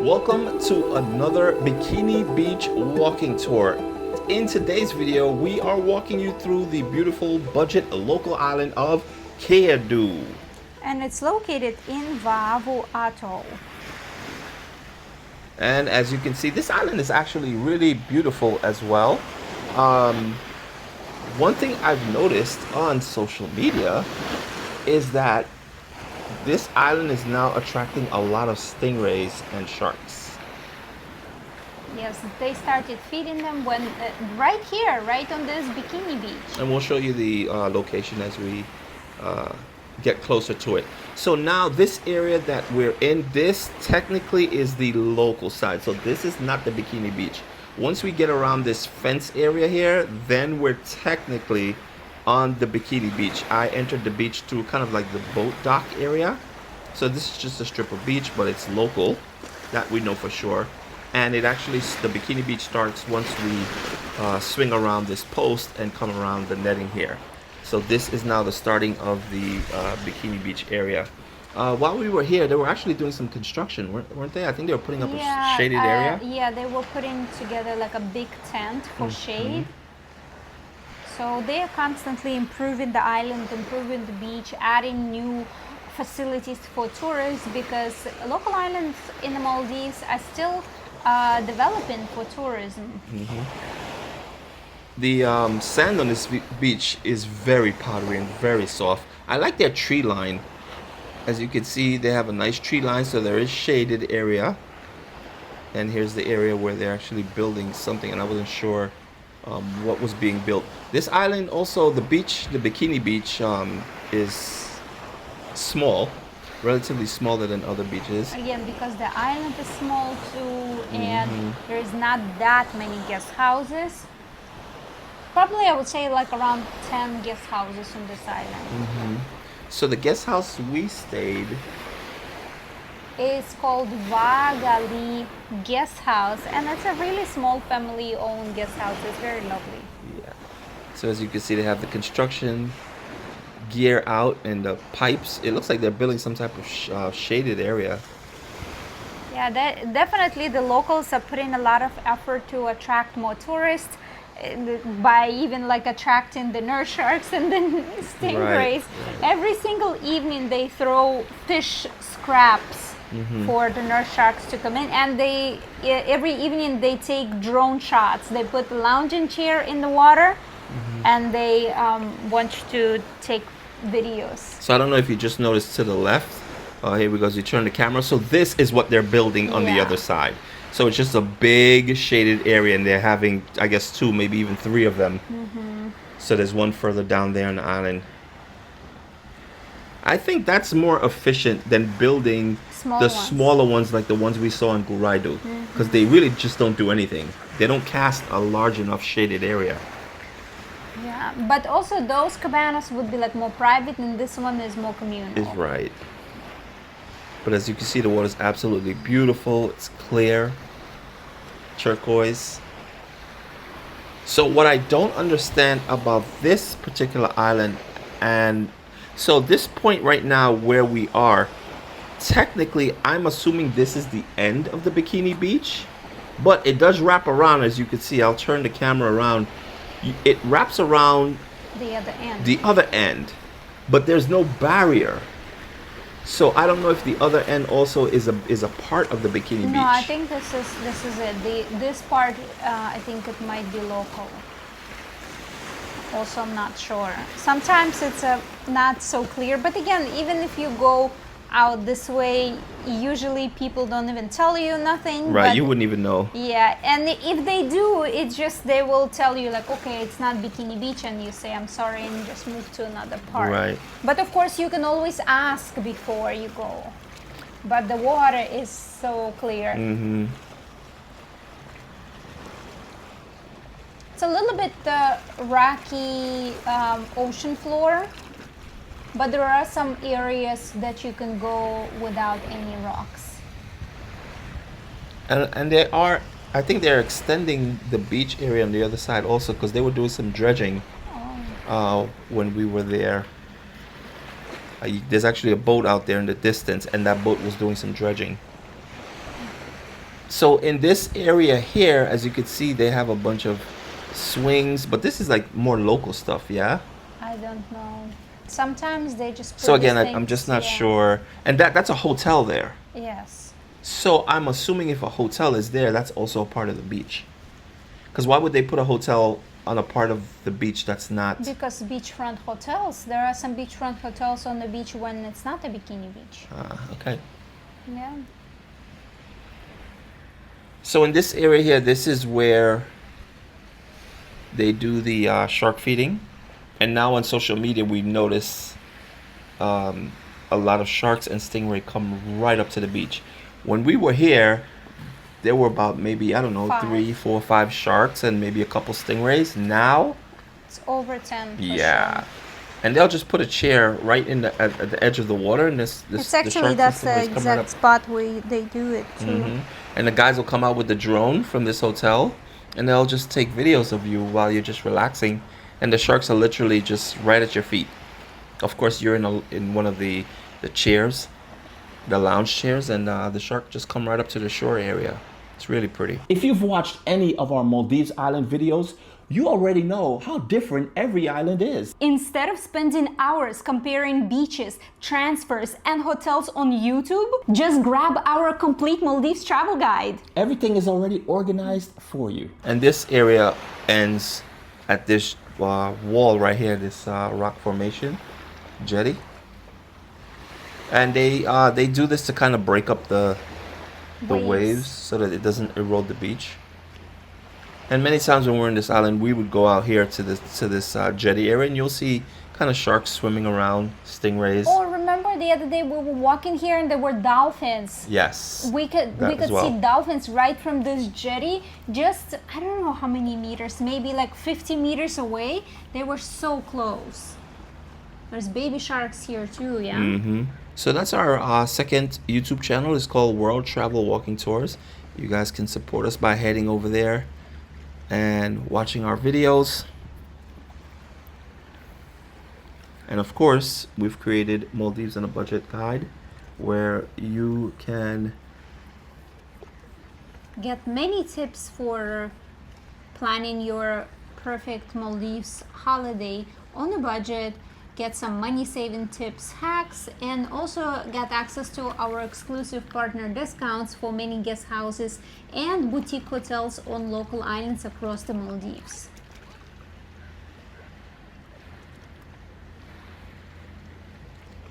Welcome to another Bikini Beach walking tour. In today's video, we are walking you through the beautiful budget local island of Kedu. And it's located in Vavu Atoll. And as you can see, this island is actually really beautiful as well. One thing I've noticed on social media is that this island is now attracting a lot of stingrays and sharks. Yes, they started feeding them when right here, right on this Bikini Beach. And we'll show you the location as we get closer to it. So now this area that we're in, this technically is the local side. So this is not the Bikini Beach. Once we get around this fence area here, then we're technically on the Bikini Beach. I entered the beach through kind of like the boat dock area. So this is just a strip of beach, but it's local. That we know for sure. And it actually, the Bikini Beach starts once we swing around this post and come around the netting here. So this is now the starting of the Bikini Beach area. While we were here, they were actually doing some construction, weren't they? I think they were putting up a shaded area. Yeah, they were putting together like a big tent for shade. So they are constantly improving the island, improving the beach, adding new facilities for tourists because local islands in the Maldives are still developing for tourism. The sand on this beach is very powdery and very soft. I like their tree line. As you can see, they have a nice tree line, so there is shaded area. And here's the area where they're actually building something, and I wasn't sure what was being built. This island also, the beach, the Bikini Beach, is small, relatively smaller than other beaches. Again, because the island is small too, and there is not that many guest houses. Probably I would say like around 10 guest houses on this island. So the guest house we stayed is called Vagali Guest House, and it's a really small family-owned guest house. It's very lovely. Yeah. So as you can see, they have the construction gear out and the pipes. It looks like they're building some type of shaded area. Yeah, definitely the locals are putting a lot of effort to attract more tourists by even like attracting the nurse sharks and the stingrays. Every single evening they throw fish scraps for the nurse sharks to come in, and they every evening they take drone shots. They put the lounging chair in the water and they want you to take videos. So I don't know if you just noticed to the left, here we go, as you turn the camera. So this is what they're building on the other side. So it's just a big shaded area, and they're having, I guess, 2, maybe even 3 of them. So there's one further down there on the island. I think that's more efficient than building smaller ones like the ones we saw in Keyodhoo, because they really just don't do anything. They don't cast a large enough shaded area. Yeah, but also those cabanas would be like more private, and this one is more communal. Is right. But as you can see, the water is absolutely beautiful. It's clear, turquoise. So what I don't understand about this particular island, and so this point right now where we are, technically I'm assuming this is the end of the Bikini Beach, but it does wrap around. As you can see, I'll turn the camera around. It wraps around the other end, but there's no barrier. So I don't know if the other end also is a part of the Bikini Beach. No, I think this is it. This part, I think it might be local. Also, I'm not sure. Sometimes it's not so clear. But again, even if you go out this way, usually people don't even tell you nothing. Right, you wouldn't even know. Yeah, and if they do, it's just they will tell you like, okay, it's not Bikini Beach, and you say, I'm sorry, and you just move to another part. Right. But of course, you can always ask before you go. But the water is so clear. It's a little bit rocky ocean floor. But there are some areas that you can go without any rocks. And they are, I think they're extending the beach area on the other side also, because they were doing some dredging when we were there. There's actually a boat out there in the distance, and that boat was doing some dredging. So in this area here, as you can see, they have a bunch of swings, but this is like more local stuff, yeah? I don't know. Sometimes they just put So these again, I'm things, just not yeah. sure. And that's a hotel there. Yes. So I'm assuming if a hotel is there, that's also a part of the beach. Because why would they put a hotel on a part of the beach that's not? Because beachfront hotels. There are some beachfront hotels on the beach when it's not a bikini beach. Okay. Yeah. So in this area here, this is where they do the shark feeding. And now on social media, we notice a lot of sharks and stingray come right up to the beach. When we were here, there were about maybe, I don't know, 3, 4, 5 sharks and maybe a couple stingrays. Now, it's over 10. Yeah. Sure. And they'll just put a chair right in at the edge of the water, and this It's actually that's the exact spot where they do it too. And the guys will come out with the drone from this hotel, and they'll just take videos of you while you're just relaxing, and the sharks are literally just right at your feet. Of course, you're in one of the chairs, the lounge chairs, and the shark just come right up to the shore area. It's really pretty. If you've watched any of our Maldives Island videos, you already know how different every island is. Instead of spending hours comparing beaches, transfers, and hotels on YouTube, just grab our complete Maldives travel guide. Everything is already organized for you. And this area ends at this wall right here, this rock formation, jetty. And they do this to kind of break up the waves so that it doesn't erode the beach. And many times when we're in this island, we would go out here to this jetty area, and you'll see kind of sharks swimming around, stingrays. Oh, remember the other day we were walking here and there were dolphins. Yes. We could see dolphins right from this jetty, just I don't know how many meters, maybe like 50 meters away. They were so close. There's baby sharks here too, yeah. So that's our second YouTube channel. It's called World Travel Walking Tours. You guys can support us by heading over there and watching our videos. And of course, we've created Maldives on a Budget guide where you can get many tips for planning your perfect Maldives holiday on a budget, get some money saving tips, hacks, and also get access to our exclusive partner discounts for many guest houses and boutique hotels on local islands across the Maldives.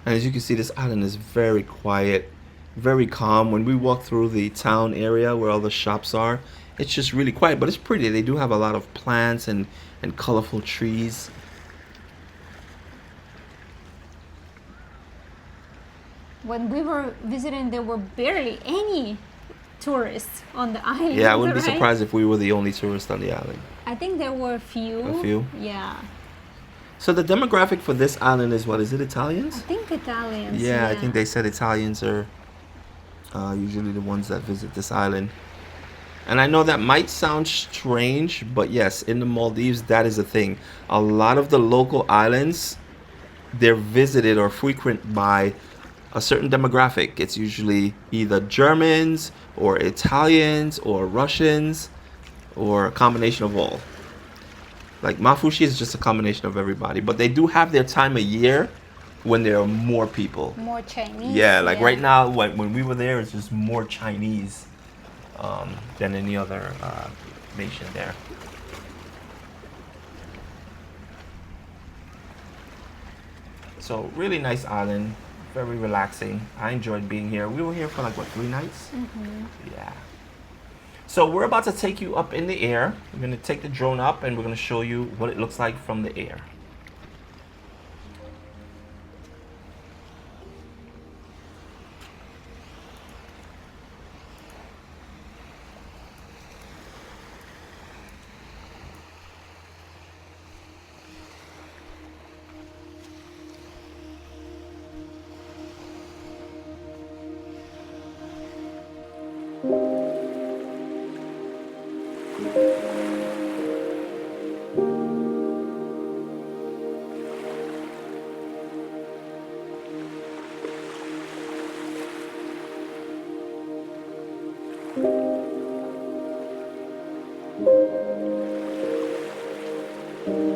And as you can see, this island is very quiet, very calm. When we walk through the town area where all the shops are, it's just really quiet, but it's pretty. They do have a lot of plants and colorful trees. When we were visiting, there were barely any tourists on the island. Yeah, I wouldn't be surprised if we were the only tourists on the island. I think there were a few. A few? Yeah. So the demographic for this island is what? Is it Italians? I think Italians. Yeah, I think they said Italians are usually the ones that visit this island. And I know that might sound strange, but yes, in the Maldives, that is a thing. A lot of the local islands, they're visited or frequent by a certain demographic. It's usually either Germans or Italians or Russians or a combination of all. Like Mafushi is just a combination of everybody, but they do have their time of year when there are more people. More Chinese. Yeah, like right now, when we were there, it's just more Chinese than any other nation there. So really nice island, very relaxing. I enjoyed being here. We were here for like, what, 3 nights? Yeah. So we're about to take you up in the air. We're going to take the drone up and we're going to show you what it looks like from the air. you.